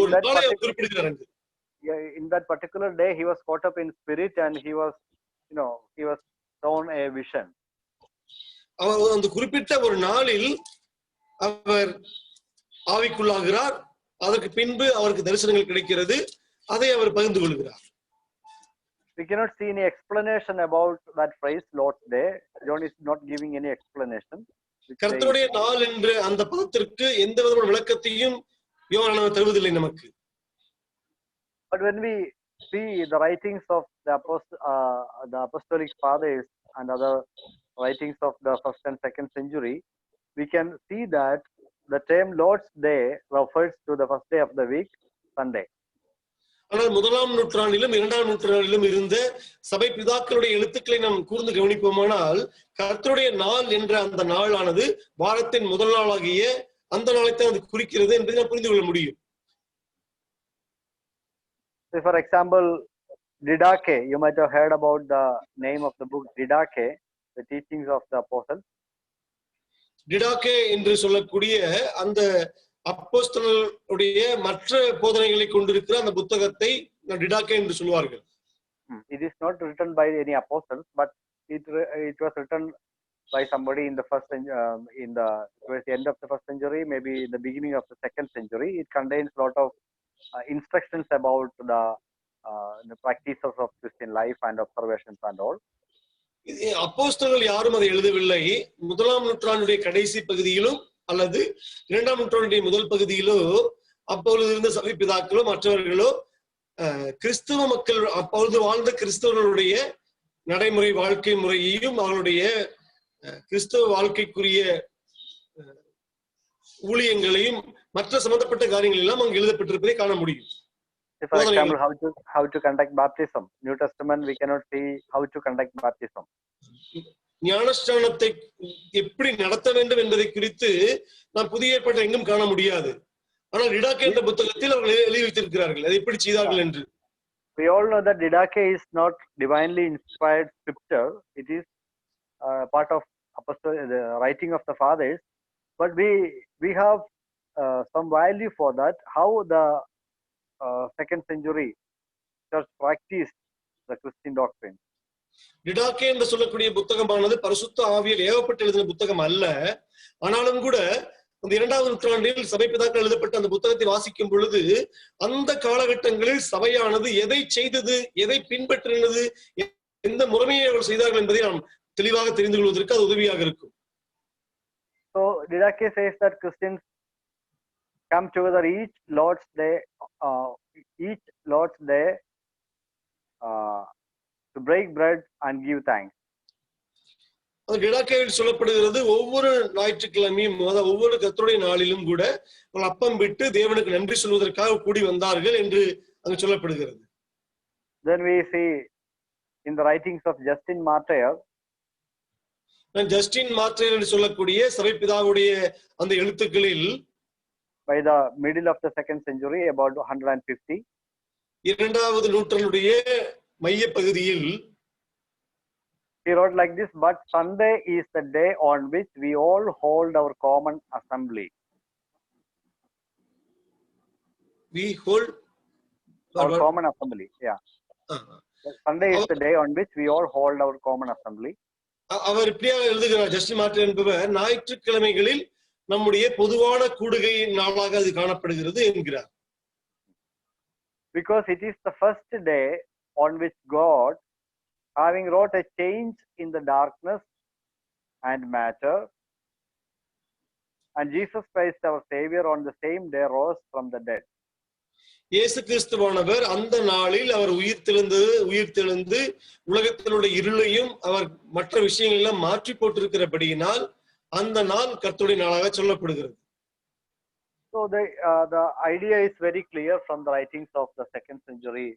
ஒரு நாளை குறிப்பிடுகிறார். In that particular day, he was caught up in spirit and he was shown a vision. அவர் அந்த குறிப்பிட்ட ஒரு நாளில் அவர் ஆவிக்குள்ளாகிறார். அதற்கு பின்பு அவருக்கு தரிசனங்கள் கிடைக்கிறது. அதை அவர் பகிர்ந்து கொள்கிறார். We cannot see any explanation about that phrase Lord's Day. John is not giving any explanation. கர்த்தருடைய நாள் என்ற அந்த பதத்திற்கு எந்த விதமான விளக்கத்தையும் யோவான் தருவதில்லை நமக்கு. But when we see the writings of the apostolic fathers and other writings of the 1st and 2nd century, we can see that the term Lord's Day refers to the first day of the week, Sunday. ஆனால் 1ஆம் நூற்றாண்டிலும் 2ஆம் நூற்றாண்டிலும் இருந்த சபை பிதாக்களுடைய எழுத்துக்களை நாம் கூர்ந்து கவனிப்போமானால் கர்த்தருடைய நாள் என்ற அந்த நாளானது வாரத்தின் முதல் நாளாகிய அந்த நாளைத்தான் அது குறிக்கிறது என்பதை நாம் புரிந்து கொள்ள முடியும். For example, Didache, you might have heard about the name of the book Didache, the teachings of the apostles. Didache என்று சொல்லக்கூடிய அந்த அப்போஸ்தலருடைய மற்ற போதனைகளை கொண்டிருக்கிற அந்த புத்தகத்தை டிடாக்கே என்று சொல்வார்கள். It is not written by any apostles, but it was written by somebody in the towards the end of the 1st century, maybe in the beginning of the 2nd century. It contains a lot of instructions about the practices of Christian life and observations and all. அப்போஸ்தலர்கள் யாரும் அதை எழுதவில்லை. 1ஆம் நூற்றாண்டுடைய கடைசி பகுதியிலும் அல்லது 2ஆம் நூற்றாண்டுடைய முதல் பகுதியிலோ அப்பொழுது இருந்த சபை பிதாக்களோ மற்றவர்களோ கிறிஸ்துவ மக்கள் அப்பொழுது வாழ்ந்த கிறிஸ்தவர்களுடைய நடைமுறை வாழ்க்கை முறையையும் அவர்களுடைய கிறிஸ்தவ வாழ்க்கைக்குரிய ஊழியங்களையும் மற்ற சம்பந்தப்பட்ட காரியங்கள் எல்லாம் அங்கு எழுதப்பட்டிருப்பதை காண முடியும். For example, how to conduct baptism. New Testament we cannot see how to conduct baptism. ஞானஸ்நானத்தை எப்படி நடத்த வேண்டும் என்பதை குறித்து நாம் புதிய ஏற்பாட்டை எங்கும் காண முடியாது. ஆனால் டிடாக்கே என்ற புத்தகத்தில் அவர்கள் எழுதி வைத்திருக்கிறார்கள் அதை எப்படி செய்தார்கள் என்று. We all know that Didache is not divinely inspired scripture. It is part of the writing of the fathers. But we have some value for that. How the second century church practiced the Christian doctrine. டிடாக்கே என்று சொல்லக்கூடிய புத்தகமானது பரிசுத்த ஆவியால் ஏவப்பட்டு எழுதின புத்தகம் அல்ல. ஆனாலும் கூட அந்த 2ஆம் நூற்றாண்டில் சபை பிதாக்கள் எழுதப்பட்ட அந்த புத்தகத்தை வாசிக்கும் பொழுது அந்த காலகட்டங்களில் சபையானது எதை செய்தது, எதை பின்பற்றினது, எந்த முறைமையை அவர்கள் செய்தார்கள் என்பதை நாம் தெளிவாக தெரிந்து கொள்வதற்கு அது உதவியாக இருக்கும். So Didache says that Christians come together each Lord's Day to break bread and give thanks. டிடாக்கேவில் சொல்லப்படுகிறது ஒவ்வொரு ஞாயிற்றுக்கிழமையும் ஒவ்வொரு கர்த்தருடைய நாளிலும் கூட அப்பம் விட்டு தேவனுக்கு நன்றி சொல்வதற்காக கூடி வந்தார்கள் என்று அங்கு சொல்லப்படுகிறது. Then we see in the writings of Justin Martyr, Justin Martyr என்று சொல்லக்கூடிய சபை பிதாவுடைய அந்த எழுத்துக்களில் by the middle of the 2nd century, about 150, 2வது நூற்றாண்டுடைய மைய பகுதியில் he wrote like this: but Sunday is the day on which we all hold our common assembly. We hold our common assembly. Yeah. Sunday is the day on which we all hold our common assembly. அவர் இப்படியாக எழுதுகிறார். Justin மார்டைர் என்பவர் ஞாயிற்றுக்கிழமைகளில் நம்முடைய பொதுவான கூடுகை நாளாக அது காணப்படுகிறது என்கிறார். Because it is the first day on which God, having wrought a change in the darkness and matter, and Jesus Christ our Savior on the same day rose from the dead. இயேசு கிறிஸ்துவானவர் அந்த நாளில் அவர் உயிர்த்தெழுந்து உலகத்தினுடைய இருளையும் அவர் மற்ற விஷயங்கள் எல்லாம் மாற்றி போட்டிருக்கிறபடியினால் அந்த நாள் கர்த்தருடைய நாளாக சொல்லப்படுகிறது. So the idea is very clear from the writings of the 2nd century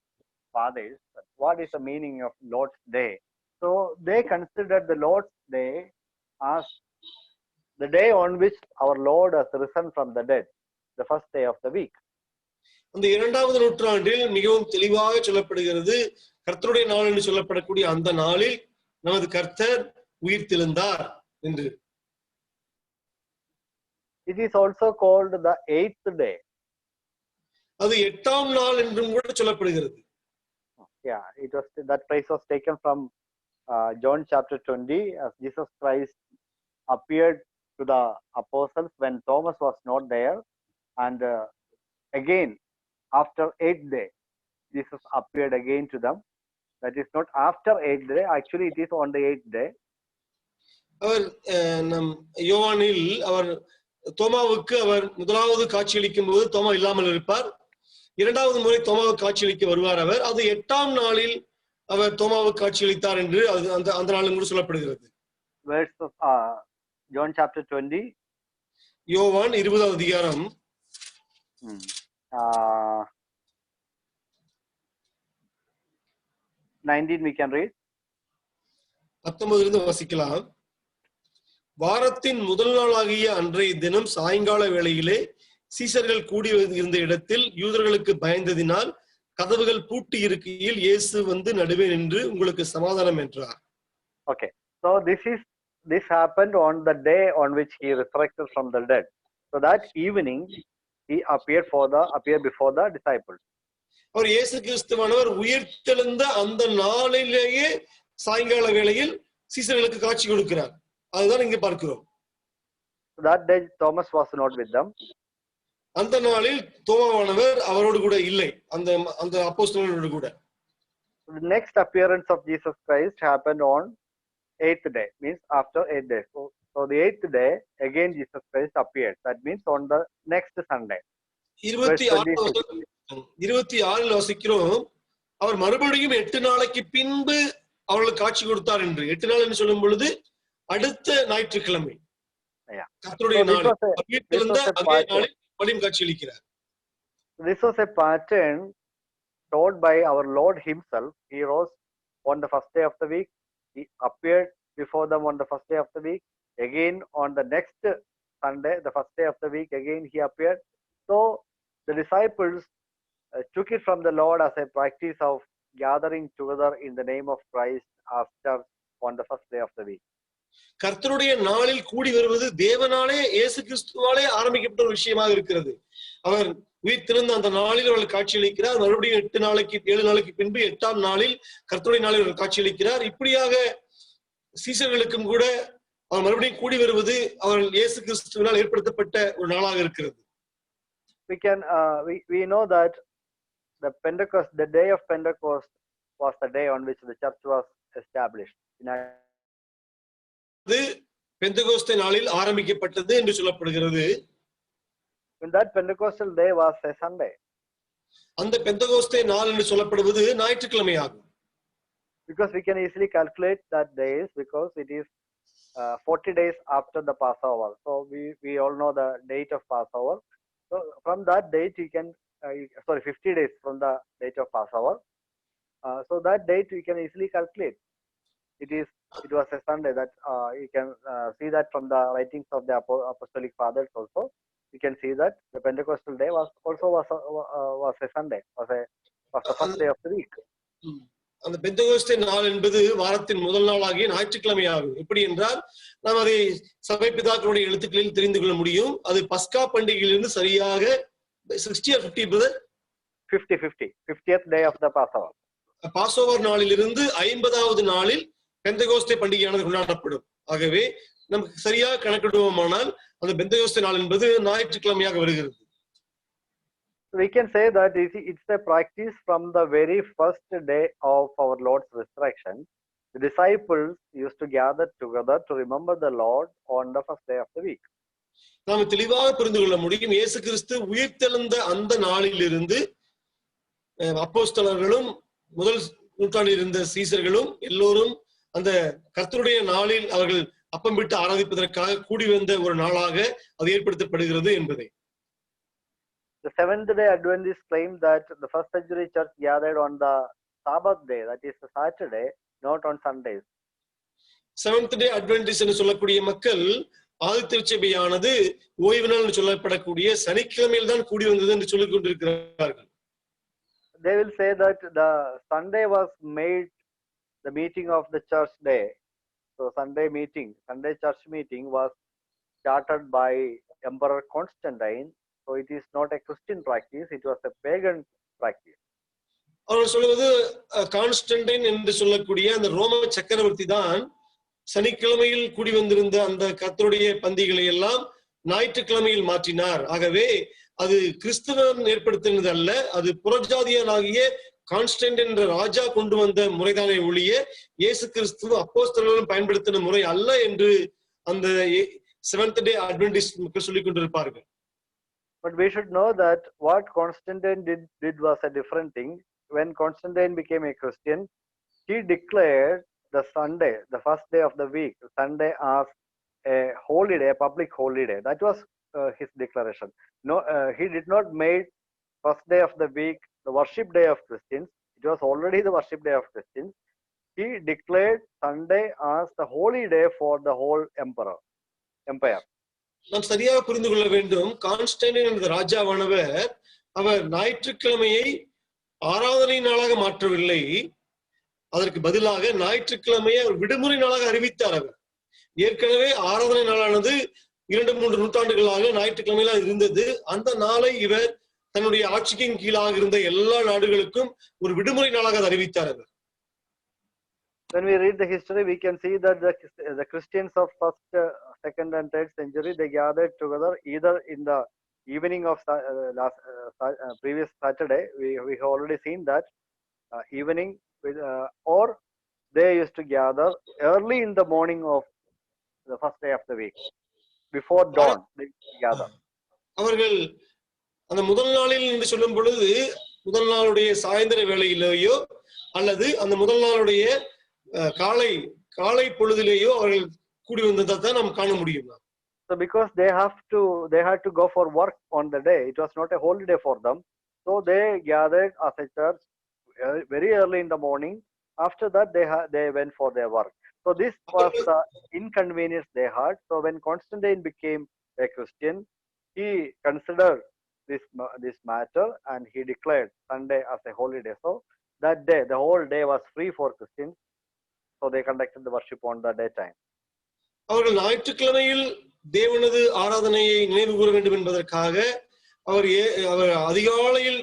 fathers. What is the meaning of Lord's Day? So they considered the Lord's Day as the day on which our Lord has risen from the dead, the first day of the week. அந்த 2வது நூற்றாண்டில் மிகவும் தெளிவாக சொல்லப்படுகிறது கர்த்தருடைய நாள் என்று சொல்லப்படக்கூடிய அந்த நாளில் நமது கர்த்தர் உயிர்த்தெழுந்தார் என்று. It is also called the 8th day. அது 8ஆம் நாள் என்றும் கூட சொல்லப்படுகிறது. Yeah, that phrase was taken from John chapter 20, as Jesus Christ appeared to the apostles when Thomas was not there, and again after 8th day Jesus appeared again to them. That is not after 8th day, actually it is on the 8th day. அவர் நம் யோவானில் அவர் தோமாவுக்கு அவர் முதலாவது காட்சியளிக்கும் போது தோமா இல்லாமல் இருப்பார். 2வது முறை தோமாவுக்கு காட்சியளிக்க வருவார் அவர். அது 8ஆம் நாளில் அவர் தோமாவுக்கு காட்சியளித்தார் என்று அந்த நாளும் கூட சொல்லப்படுகிறது. Verse of John chapter 20, யோவான் 20வது அதிகாரம் 19 we can read. 19 வாசிக்கலாம். வாரத்தின் முதல் நாளாகிய அன்றைய தினம் சாயங்கால வேளையிலே சீசர்கள் கூடி இருந்த இடத்தில் யூதர்களுக்கு பயந்ததினால் கதவுகள் பூட்டி இருக்கையில் இயேசு வந்து நடுவே நின்று உங்களுக்கு சமாதானம் என்றார். Okay, so this happened on the day on which he resurrected from the dead. So that evening he appeared before the disciples. அவர் இயேசு கிறிஸ்துவானவர் உயிர்த்தெழுந்த அந்த நாளிலேயே சாயங்கால வேளையில் சீசர்களுக்கு காட்சி கொடுக்கிறார். அதுதான் இங்க பார்க்கிறோம். That day Thomas was not with them. அந்த நாளில் தோமாவானவர் அவரோடு கூட இல்லை, அந்த அப்போஸ்தலர்களோடு கூட. The next appearance of Jesus Christ happened on eighth day means after 8 days. So the eighth day again Jesus Christ appeared. That means on the next Sunday. Verse 26. 26 வாசிக்கிறோம், அவர் மறுபடியும் 8 நாளைக்கு பின்பு அவர்களுக்கு காட்சி கொடுத்தார் என்று. 8 நாள் என்று சொல்லும் பொழுது அடுத்த ஞாயிற்றுக்கிழமை கர்த்தருடைய நாள் அதே நாளில் மறுபடியும் காட்சி அளிக்கிறார். This was a pattern taught by our Lord himself. He rose on the first day of the week. He appeared before them on the first day of the week. Again on the next Sunday, the first day of the week, again he appeared. So the disciples took it from the Lord as a practice of gathering together in the name of Christ after on the first day of the week. கர்த்தருடைய நாளில் கூடி வருவது தேவனாலே இயேசு கிறிஸ்துவாலே ஆரம்பிக்கப்பட்ட ஒரு விஷயமாக இருக்கிறது. அவர் உயிர்த்தெழுந்த அந்த நாளில் அவர்கள் காட்சியளிக்கிறார். மறுபடியும் 7 நாளைக்கு பின்பு 8ஆம் நாளில் கர்த்தருடைய நாளில் அவர்கள் காட்சியளிக்கிறார். இப்படியாக சீசர்களுக்கும் கூட அவர் மறுபடியும் கூடி வருவது அவர்கள் இயேசு கிறிஸ்துவினால் ஏற்படுத்தப்பட்ட ஒரு நாளாக இருக்கிறது. We know that the day of Pentecost was the day on which the church was established. பெந்தெகோஸ்தே நாளில் ஆரம்பிக்கப்பட்டது என்று சொல்லப்படுகிறது. When that Pentecostal day was a Sunday. அந்த பெந்தெகோஸ்தே நாள் என்று சொல்லப்படுவது ஞாயிற்றுக்கிழமையாகும். Because we can easily calculate that days because it is 40 days after the Passover. So we all know the date of Passover. So from that date you can 50 days from the date of Passover. So that date we can easily calculate. It was a Sunday. That you can see that from the writings of the apostolic fathers also. You can see that the Pentecostal day was a Sunday, was the first day of the week. அந்த பெந்தெகோஸ்தே நாள் என்பது வாரத்தின் முதல் நாளாகிய ஞாயிற்றுக்கிழமை ஆகும். எப்படி என்றால் நாம் அதை சபை பிதாக்களுடைய எழுத்துக்களில் தெரிந்து கொள்ள முடியும். அது பஸ்கா பண்டிகையிலிருந்து சரியாக 60 or 50 brother 50th day of the Passover. பாசோவர் நாளிலிருந்து 50வது நாளில் பெந்தெகோஸ்தே பண்டிகையானது கொண்டாடப்படும். ஆகவே நமக்கு சரியாக கணக்கிடுவோமானால் அந்த பெந்தெகோஸ்தே நாள் என்பது ஞாயிற்றுக்கிழமையாக வருகிறது. We can say that it's a practice from the very first day of our Lord's resurrection. The disciples used to gather together to remember the Lord on the first day of the week. நாம் தெளிவாக புரிந்து கொள்ள முடியும், இயேசு கிறிஸ்து உயிர்த்தெழுந்த அந்த நாளிலிருந்து அப்போஸ்தலர்களும் முதல் நூற்றாண்டில் இருந்த சீசர்களும் எல்லோரும் அந்த கர்த்தருடைய நாளில் அவர்கள் அப்பம் விட்டு ஆராதிப்பதற்காக கூடி வந்த ஒரு நாளாக அது ஏற்படுத்தப்படுகிறது என்பதை. The Seventh Day Adventists claim that the first century church gathered on the Sabbath day, that is the Saturday, not on Sundays. Seventh Day Adventists என்று சொல்லக்கூடிய மக்கள் ஆதி திருச்சபையானது ஓய்வு நாள் என்று சொல்லப்படக்கூடிய சனிக்கிழமையில் தான் கூடி வந்தது என்று சொல்லிக் கொண்டிருக்கிறார்கள். They will say that the Sunday was made the meeting of the church day. So Sunday church meeting was started by Emperor Constantine. So it is not a Christian practice, it was a pagan practice. அவர் சொல்வது Constantine என்று சொல்லக்கூடிய அந்த ரோம சக்கரவர்த்தி தான் சனிக்கிழமையில் கூடி வந்திருந்த அந்த கர்த்தருடைய பந்திகளை எல்லாம் ஞாயிற்றுக்கிழமையில் மாற்றினார். ஆகவே அது கிறிஸ்தவன் ஏற்படுத்தினது அல்ல, அது புறஜாதியனாகிய கான்ஸ்டன்டைன் என்ற ராஜா கொண்டு வந்த முறைதானே ஒழிய இயேசு கிறிஸ்துவ அப்போஸ்தலர்களும் பயன்படுத்தின முறை அல்ல என்று அந்த செவன்த் டே அட்வென்டிஸ்ட் மக்கள் சொல்லிக் கொண்டிருப்பார்கள். But we should know that what Constantine did was a different thing. When Constantine became a Christian, he declared the Sunday, the first day of the week, Sunday as a holiday, a public holiday. That was his declaration. No, he did not make first day of the week the worship day of Christians. It was already the worship day of Christians. He declared Sunday as the holy day for the whole empire. நாம் சரியாக புரிந்து கொள்ள வேண்டும், Constantine என்ற ராஜாவானவர் அவர் ஞாயிற்றுக்கிழமையை ஆராதனை நாளாக மாற்றவில்லை, அதற்கு பதிலாக ஞாயிற்றுக்கிழமையை அவர் விடுமுறை நாளாக அறிவித்தார். அவர் ஏற்கனவே ஆராதனை நாளானது 2-3 நூற்றாண்டுகளாக ஞாயிற்றுக்கிழமையில இருந்தது. அந்த நாளை இவர் தன்னுடைய ஆட்சிக்கு கீழாக இருந்த எல்லா நாடுகளுக்கும் ஒரு விடுமுறை நாளாக அறிவித்தார். அவர் when we read the history, we can see that the Christians of first, second and third century, they gathered together either in the evening of previous Saturday. We have already seen that evening or they used to gather early in the morning of the first day of the week. Before dawn, they used to gather. அவர்கள் அந்த முதல் நாளில் என்று சொல்லும் பொழுது முதல் நாளுடைய சாயந்தர வேளையிலேயோ அல்லது அந்த முதல் நாளுடைய காலை காலை பொழுதிலேயோ அவர்கள் கூடி வந்ததை தான் நாம் காண முடியும். So because they had to go for work on the day, it was not a holiday for them. So they gathered as a church very early in the morning. After that, they went for their work. So this was the inconvenience they had. So when Constantine became a Christian, he considered this matter and he declared Sunday as a holiday. So that day, the whole day was free for Christians. So they conducted the worship on the daytime. அவர்கள் ஞாயிற்றுக்கிழமையில் தேவனது ஆராதனையை நினைவு கூற வேண்டும் என்பதற்காக அவர் அதிகாலையில்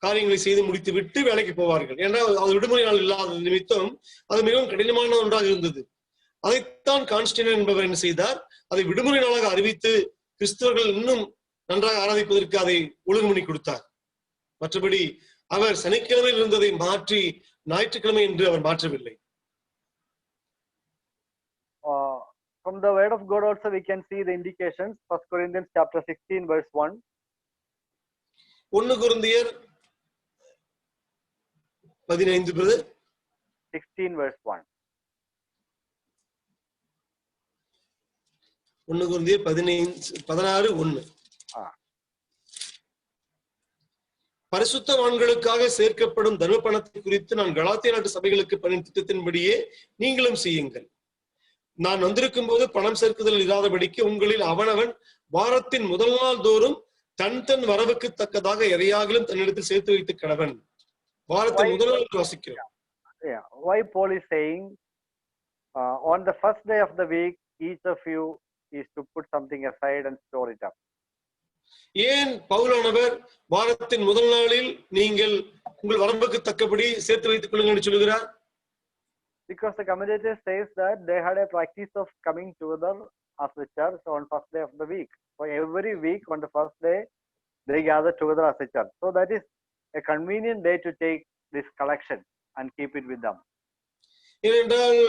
காரியங்களை செய்து முடித்து விட்டு வேலைக்கு போவார்கள். ஏன்னா அது விடுமுறை நாள் இல்லாத நிமித்தம் அது மிகவும் கடினமான ஒன்றாக இருந்தது. அதைத்தான் கான்ஸ்டன்டைன் என்பவர் என்ன செய்தார், அதை விடுமுறை நாளாக அறிவித்து கிறிஸ்தவர்கள் இன்னும் நன்றாக ஆராதிப்பதற்கு அதை ஒழுங்கு பண்ணி கொடுத்தார். மற்றபடி அவர் சனிக்கிழமையில் இருந்ததை மாற்றி ஞாயிற்றுக்கிழமை என்று அவர் மாற்றவில்லை. From the word of God also we can see the indications. 1 Corinthians chapter 16 verse 1. 1 கொரிந்தியர் 15 brother 16 verse 1. 1 கொரிந்தியர் 16:1. பரிசுத்தவான்களுக்காக சேர்க்கப்படும் தர்ம பணத்தை குறித்து நான் கலாத்திய நாட்டு சபைகளுக்கு பணியும் திட்டத்தின்படியே நீங்களும் செய்யுங்கள். நான் வந்திருக்கும் போது பணம் சேர்க்குதல் இராதபடிக்கு உங்களில் அவனவன் வாரத்தின் முதல் நாள் தோறும் தன் வரவுக்கு தக்கதாக எதையாகிலும் தன்னிடத்தில் சேர்த்து வைத்து கடவன். வாரத்தின் முதல் நாள் வாசிக்கிறோம். Why Paul is saying on the first day of the week each of you is to put something aside and store it up. ஏன் பவுலானவர் வாரத்தின் முதல் நாளில் நீங்கள் உங்கள் வரம்புக்கு தக்கபடி சேர்த்து வைத்துக் கொள்ளுங்கள் என்று சொல்கிறார்? Because the commentator says that they had a practice of coming together as a church on first day of the week. So every week on the first day they gather together as a church. So that is a convenient day to take this collection and keep it with them. ஏனென்றால்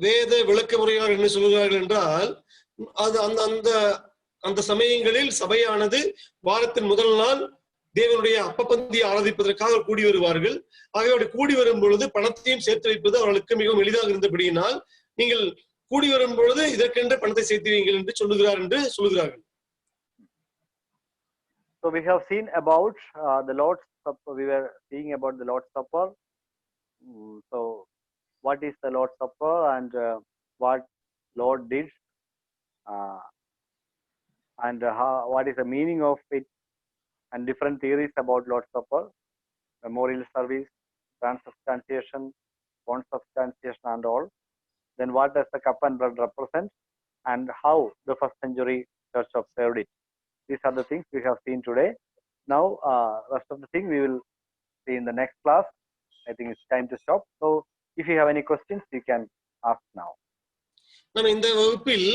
வேத விளக்க முறையாளர் என்ன சொல்கிறார்கள் என்றால் அது அந்த சமயங்களில் சபையானது வாரத்தின் முதல் நாள் தேவனுடைய அப்பப்பந்தியை ஆராதிப்பதற்காக கூடி வருவார்கள். ஆகவே கூடி வரும் பொழுது பணத்தையும் சேர்த்து வைப்பது அவர்களுக்கு மிகவும் எளிதாக இருந்தபடியினால் நீங்கள் கூடி வரும் பொழுது இதற்கென்று பணத்தை சேர்த்து வைங்கள் என்று சொல்லுகிறார்கள். So we have seen about the Lord's Supper. We were seeing about the Lord's Supper. So what is the Lord's Supper and what Lord did and what is the meaning of it, and different theories about Lord's Supper, memorial service, transubstantiation, consubstantiation and all. Then what does the cup and bread represent and how the first century church observed it. These are the things we have seen today. Now rest of the thing we will see in the next class. I think it's time to stop. So if you have any questions you can ask now. நாம் இந்த வகுப்பில்